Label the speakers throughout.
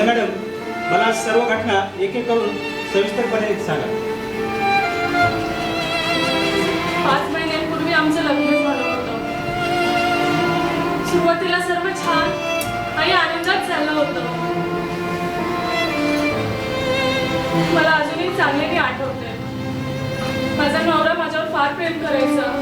Speaker 1: Madam, मला सर्व घटना एक एक करून सविस्तरपणे सांगा.
Speaker 2: 5 महिन्यांपूर्वी आमचं लग्न झालं होतं. सुरुवातीला सर्व छान आणि आनंदात चाललं होतं. मला अजूनही चांगले आठवते. माझा नवरा माझ्यावर फार प्रेम करायचा.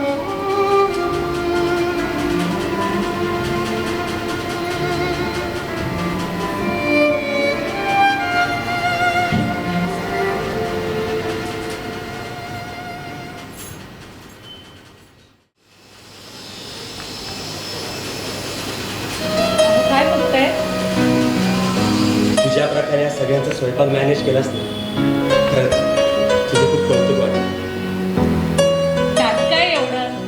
Speaker 1: तुझ्या प्रकारे या सगळ्यांचा स्वयंपाक मॅनेज केलास ना, खरंच तुझं खूप कौतुक वाटतं.
Speaker 2: त्यात काय एवढं,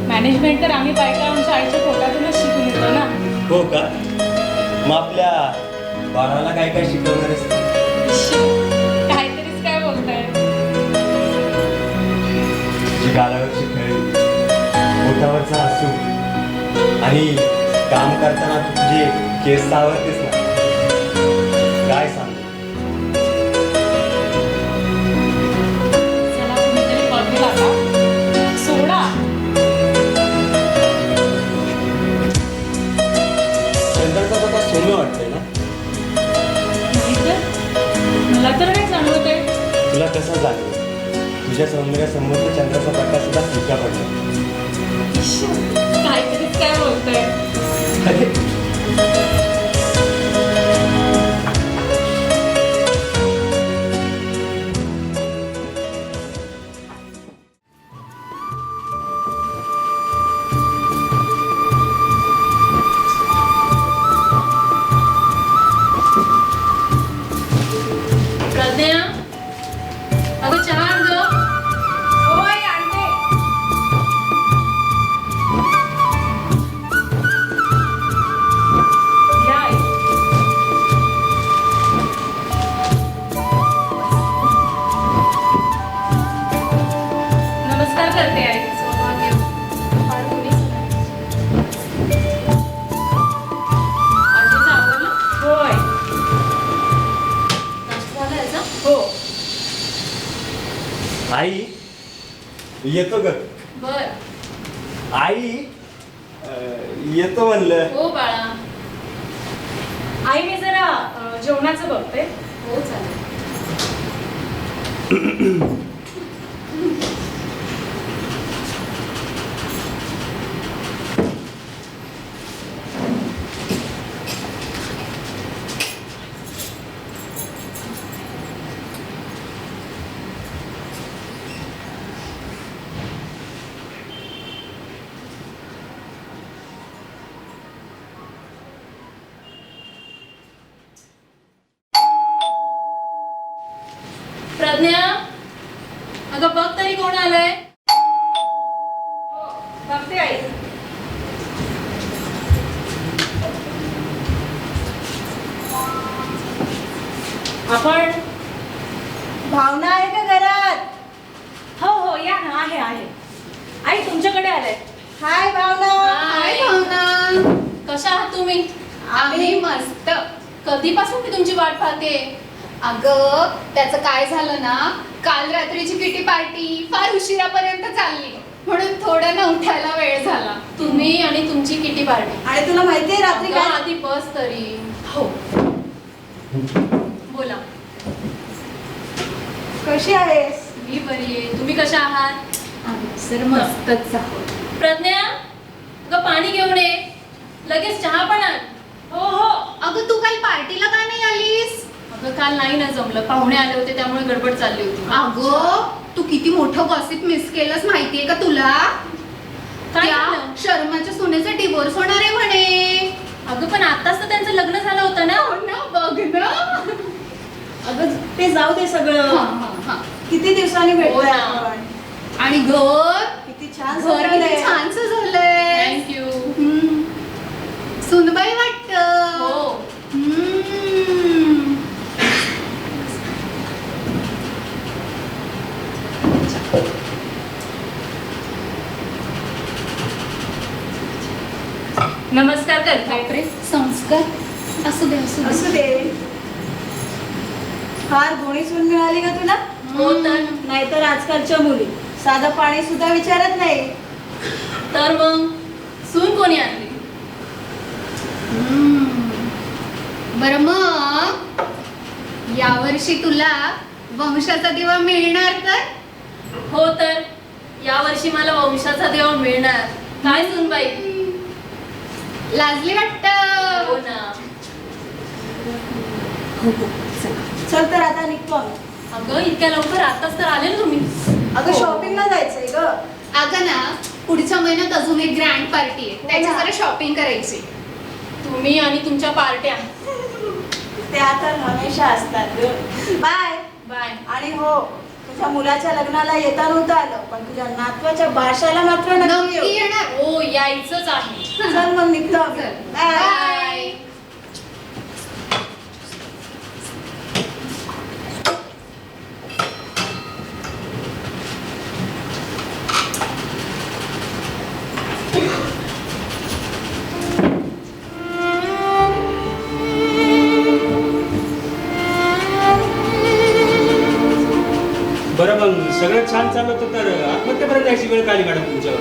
Speaker 2: मॅनेजमेंट तर आम्ही बायका आमच्या आईच्या पोटातूनच शिकून येतो ना.
Speaker 1: हो का? मग आपल्या बाळाला काय काय शिकवणार आहेस?
Speaker 2: काहीतरीच काय बोलताय.
Speaker 1: तुझी गालावरची खळी, पोटावरचा हसू आणि काम करताना तू तुझे केस सावरतेस ना, काय सांगू.
Speaker 2: चला कुणीतरी बघेल आता. सोडा.
Speaker 1: चंद्राचा स्वतः सोनं वाटतंय ना?
Speaker 2: नाही तर मला तर नाही जाणवत आहे.
Speaker 1: तुला कसं जाणवेल? तुझ्या सौंदर्यासमोर चंद्राचा प्रकाश सुद्धा फिका पडला.
Speaker 2: काहीतरीच काय बोलतोय.
Speaker 1: अरे
Speaker 2: प्रज्ञा, अगं चहा आण गं. होय आणते. या आई. नमस्कार करते आई. सौभाग्य. फार कोणी आजीचं आवडलं? होय. हो.
Speaker 1: आई येतो ग.
Speaker 2: बर.
Speaker 1: आई येतो म्हणलं.
Speaker 2: हो बाळा. आई मी जरा जेवणाचं बघते. हो चालेल. प्रज्ञा, अगं बघ तरी कोण आलंय. हो बघते आई. आपण
Speaker 3: भावना आहे का घरात?
Speaker 2: हो हो या ना. आहे आहे. आई तुमच्याकडे आलंय.
Speaker 3: हाय भावना.
Speaker 2: हाय भावना. कशा आहात तुम्ही?
Speaker 4: आम्ही मस्त.
Speaker 2: कधीपासून मी तुमची वाट पाहते.
Speaker 4: अगं त्याचं काय झालं ना, काल रात्रीची किटी पार्टी फार उशिरापर्यंत चालली म्हणून थोडं ना उठायला वेळ झाला.
Speaker 2: तुम्ही आणि तुमची किटी पार्टी.
Speaker 3: आणि तुला माहितीये रात्री
Speaker 2: अगं,
Speaker 3: काय
Speaker 2: आधी बस तरी.
Speaker 4: हो.
Speaker 2: बोला.
Speaker 3: कशी आहेस?
Speaker 2: मी बरी आहे. तुम्ही कशा आहात?
Speaker 4: आम्ही सर मस्तच आहोत.
Speaker 2: प्रज्ञा, अगं पाणी घेऊन ये. लगेच चहा पण आण. हो हो.
Speaker 4: अगं तू काल पार्टीला का नाही आलीस?
Speaker 2: अगं काल नाही ना जमलं. पाहुणे आले होते त्यामुळे गडबड चालली होती.
Speaker 4: अगं तू किती मोठं गॉसिप मिस केलंस माहितीये का तुला?
Speaker 2: काय
Speaker 4: त्या
Speaker 2: झालं?
Speaker 4: शर्माच्या सोन्याचा डिवोर्स होणार आहे म्हणे.
Speaker 2: अगं पण आताच तर त्यांचं लग्न झालं होतं ना.
Speaker 4: हो ना, बघ ना.
Speaker 3: अगं ते जाऊ दे सगळं.
Speaker 4: हा.
Speaker 3: किती दिवसांनी
Speaker 2: हो
Speaker 3: भेटलोय
Speaker 2: ना.
Speaker 3: आपण.
Speaker 4: आणि घर
Speaker 3: किती छान
Speaker 4: घर किती
Speaker 3: सजवलंय.
Speaker 4: छानसं झालंय.
Speaker 2: थँक्यू.
Speaker 4: सुनबाई वाटत.
Speaker 2: हो. नमस्कार करते.
Speaker 4: बापरे, संस्कार. असू दे असू दे.
Speaker 3: असू दे. फार गुणी सून मिळाली का तुला?
Speaker 2: हो तर.
Speaker 3: नाहीतर आजकालच्या मुली साधं पाणी सुद्धा विचारत नाही.
Speaker 2: तर मग सून कोणी आणली?
Speaker 4: बरं मग यावर्षी तुला वंशाचा दिवा मिळणार तर?
Speaker 2: हो तर यावर्षी मला वंशाचा देव मिळणार. काय सुनबाई?
Speaker 4: लाजली
Speaker 2: हो
Speaker 4: वाटत.
Speaker 2: ना.
Speaker 3: चल तर आता निघतो आम्ही.
Speaker 2: अगं इतक्या लवकर आताच तर आले ना तुम्ही.
Speaker 3: अगं
Speaker 4: हो.
Speaker 3: शॉपिंगला जायचंय ग.
Speaker 4: अगं ना, पुढच्या महिन्यात अजून एक ग्रँड पार्टी आहे, त्याची जरा शॉपिंग करायची.
Speaker 2: तुम्ही आणि तुमच्या पार्ट्या.
Speaker 3: त्या तर हमेशा असतात ग. बाय.
Speaker 2: बाय.
Speaker 3: आणि हो, तुझ्या मुलाच्या लग्नाला येता नव्हतं आलं, पण तुझ्या नातवाच्या बारशाला मात्र नक्की
Speaker 4: नक्की
Speaker 3: येऊ.
Speaker 4: येणार.
Speaker 2: हो यायचंच आहे.
Speaker 3: चल मग निघतो आम्ही.
Speaker 4: चल.
Speaker 3: बाय.
Speaker 4: बाय.
Speaker 1: बरं मग सगळं छान चाललं होतं तर आत्महत्येपर्यंत जायची वेळ काढली मॅडम तुमच्यावर.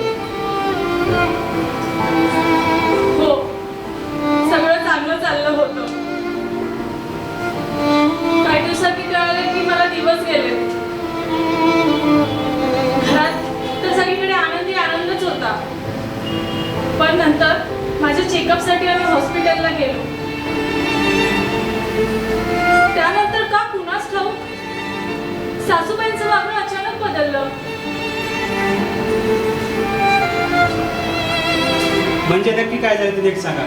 Speaker 2: हो सगळं चांगलं चाललं होतं. काही दिवसांनी कळालं की मला दिवस गेले. घरात तर सगळीकडे आनंदी आनंदच होता. पण नंतर माझ्या चेकअपसाठी आम्ही हॉस्पिटलला गेलो. त्यानंतर का कुणास ठाऊक सासूबाईंचं वागणं अचानक बदललं.
Speaker 1: म्हणजे नक्की काय झालं ते नीट सांगा.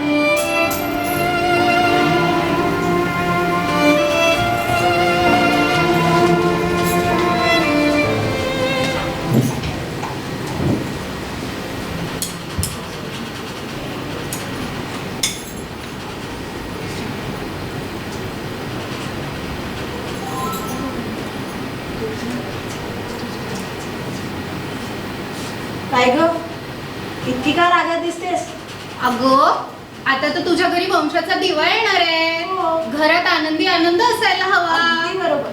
Speaker 3: काय ग, इतकी का रागात दिसतेस?
Speaker 4: अगं आता तर तुझ्या घरी वंशाचा दिवा येणार आहे.
Speaker 3: हो.
Speaker 4: घरात आनंदी आनंद असायला हवा.
Speaker 3: अगदी बरोबर.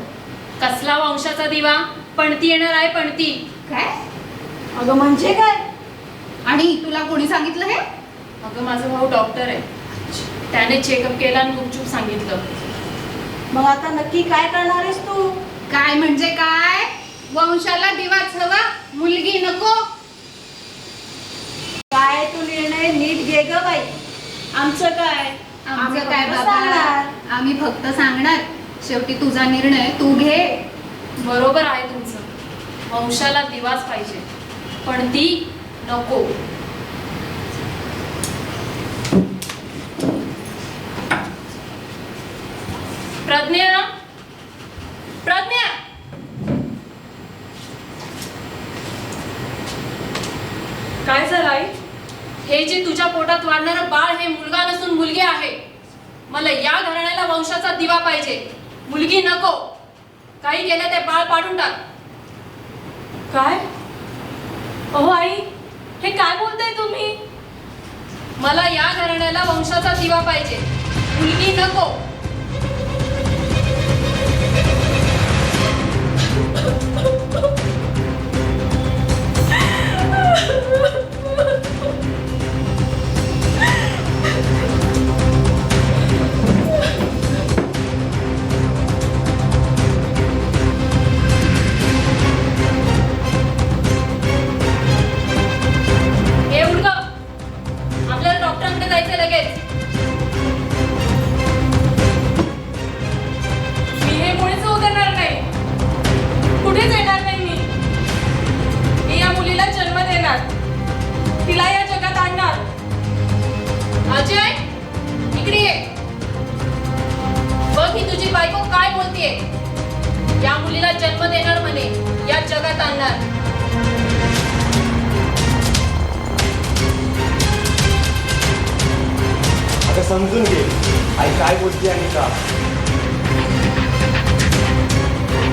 Speaker 2: कसला वंशाचा दिवा? पणती येणार आहे पणती.
Speaker 4: काय?
Speaker 3: अगं म्हणजे काय?
Speaker 4: आणि तुला कोणी सांगितलं हे?
Speaker 2: अगं माझा भाऊ डॉक्टर आहे. त्याने चेकअप केला आणि गुपचूप सांगितलं.
Speaker 3: मग आता नक्की काय करणार आहेस तू?
Speaker 4: काय म्हणजे काय? वंशाला दिवाच हवा, मुलगी नको.
Speaker 3: काय तू निर्णय नीट घे ग बाई. आमचं काय? आम्ही
Speaker 4: आमचं काय
Speaker 3: फक्त
Speaker 4: बाबा,
Speaker 3: सांगणार.
Speaker 4: आम्ही फक्त सांगणार. शेवटी तुझा निर्णय तू घे.
Speaker 2: बरोबर आहे तुमचं. वंशाला दिवाच पाहिजे पण ती नको. प्रज्ञा, प्रज्ञा, काय झालं आई? हे जे तुझ्या पोटात वाढणारं बाळ हे मुलगा नसून मुलगी आहे. मला या घराण्याला वंशाचा दिवा पाहिजे, मुलगी नको. काही केलं ते बाळ पाडून टाक. काय? अहो आई, हे काय बोलताय तुम्ही? मला या घराण्याला वंशाचा दिवा पाहिजे, मुलगी नको.
Speaker 1: समजून घे आई काय बोलते आणि का.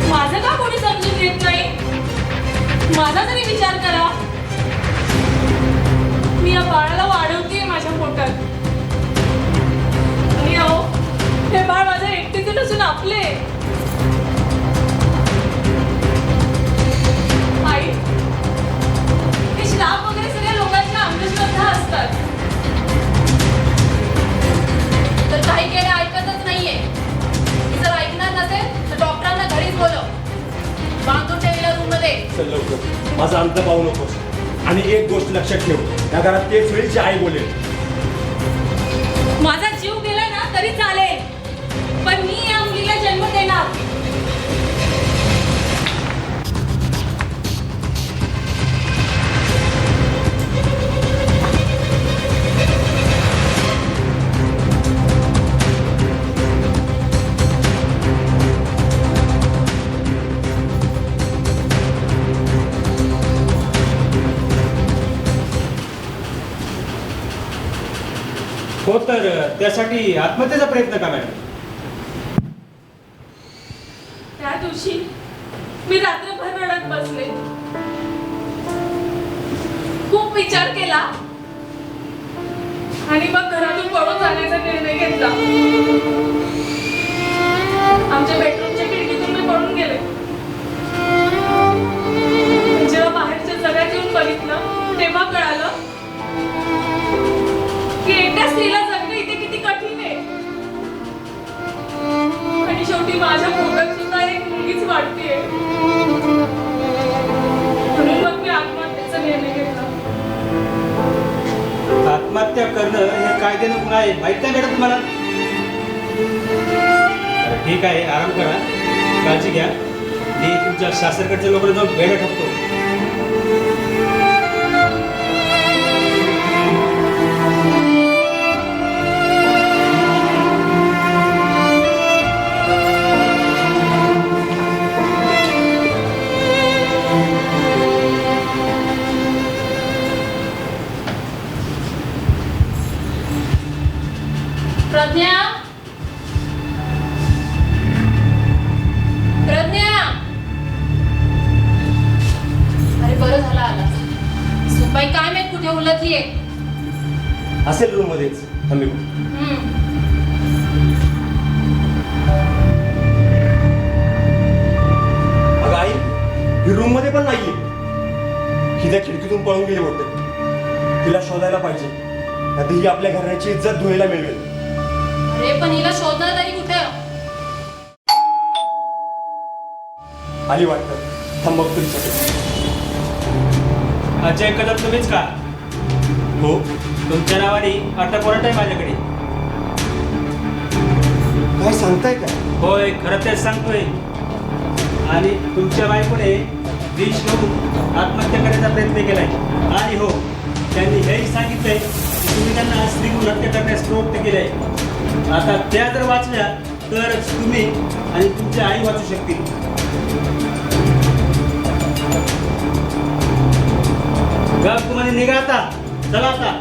Speaker 2: माझं का कोणी समजून घेत नाही? माझा तरी विचार करा. मी या बाळाला वाढवतेय माझ्या पोटात. आणि अहो, हे बाळ माझं एकटीचं नसून आपले. आई, हे श्राप वगैरे सगळ्या लोकांच्या अंधश्रद्धा असतात. तर काही केले ऐकतच नाहीये. जर ऐकणार नसेल तर डॉक्टरांना घरीच बोलव. बांधून ठेवलेल्या रूम मध्ये.
Speaker 1: चल लवकर, माझा अंत पाहू नकोस. आणि एक गोष्ट लक्षात ठेव, या घरात तेच वेळीची आई बोलेल.
Speaker 2: माझा जीव गेला ना तरी चालेल, पण मी या मुलीला जन्म देणार.
Speaker 5: हो, तर त्यासाठी आत्महत्येचा प्रयत्न का मॅडम?
Speaker 2: त्या दिवशी मी रात्रभर रडत बसले. खूप विचार केला आणि मग घरातून पळून जाण्याचा निर्णय घेतला. आमच्या बेडरूमच्या खिडकीतून मी पळून गेले. जेव्हा बाहेरच्या जगात येऊन बघितलं तेव्हा कळालं की एकट्या स्त्रीला जगणं इथे किती कठीण आहे. आणि शेवटी माझ्या पोटात सुद्धा एक मुलगीच वाढतीये. म्हणून मग मी आत्महत्येचा निर्णय घेतला.
Speaker 5: आत्महत्या करणं हे कायद्यानं गुन्हा आहे, माहित नाही मॅडम तुम्हाला? बरं, ठीक आहे, आराम करा, काळजी घ्या. मी तुमच्या सासरकडच्या लोकांना जाऊन भेट ठेवतो.
Speaker 2: प्रज्ञा, प्रज्ञा, अरे बरं झालं आला. सुनबाई काय माहित कुठे उलटलीये.
Speaker 1: असेल रूम मध्येच. थांबे. अगं आई, ही रूम मध्ये पण नाहीये. ही त्या खिडकीतून पळून गेली होते. तिला शोधायला पाहिजे, नाहीतर ही आपल्या घराची इज्जत धुळीला मिळवेल.
Speaker 2: अरे पण हिला शोधणार तरी कुठे?
Speaker 1: आली वाटतं. थांब बघतो तिच्याकडे.
Speaker 5: अजय कदम तुम्हीच का?
Speaker 1: हो.
Speaker 5: तुमच्या नावाने अटक वॉरंट आहे माझ्याकडे.
Speaker 1: काय सांगताय का?
Speaker 5: होय, खरं तेच सांगतोय. आणि तुमच्या बायकोने विष घेऊन आत्महत्या करण्याचा प्रयत्न केलाय. आणि हो, त्यांनी हेही सांगितलंय की तुम्ही त्यांना स्त्री म्हणून हत्या करण्यास प्रवृत्त केलंय. आता त्या जर वाचल्या तरच तुम्ही आणि तुमची आई वाचू शकतील. गप तुम्हाला निघा आता. चला आता.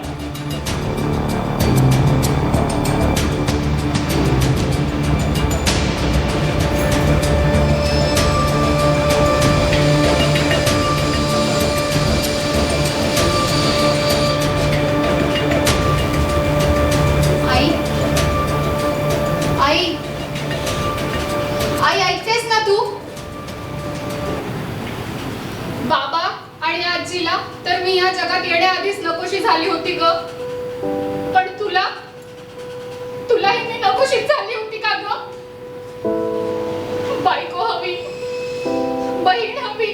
Speaker 4: आई, आई, आई, ऐकतेस ना तू? बाबा आणि आजीला तर मी या जगात येण्याआधीच नकोशी झाली होती ग. पण तुलाही मी नकोशीच झाली होती का ग? बायको हवी, बहीण हवी,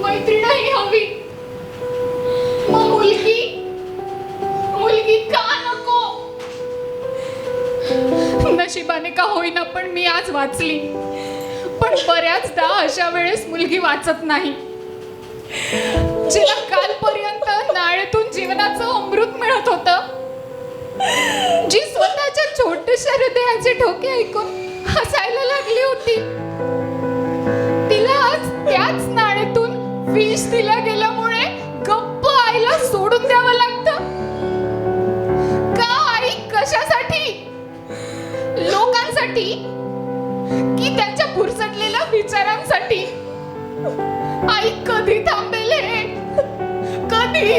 Speaker 4: मैत्रीणही हवी, मग मुलगी का नको? नशिबाने का होईना पण मी आज वाचली. पण बऱ्याचदा अशा वेळेस मुलगी वाचत नाही. जिला कालपर्यंत नाळेतून जीवनाचं अमृत मिळत होतं, जी स्वतःच्या छोट्याशा हृदयाचे ठोके ऐकून हसायला लागली होती, तिला आज त्याच नाळेतून विष दिलं गेल्यामुळे गप्प आईला सोडून द्यावं लागतं का? आई कशा पैशांसाठी की त्यांच्या भुरसटलेल्या विचारांसाठी? आई कधी थांबेल हे? कधी?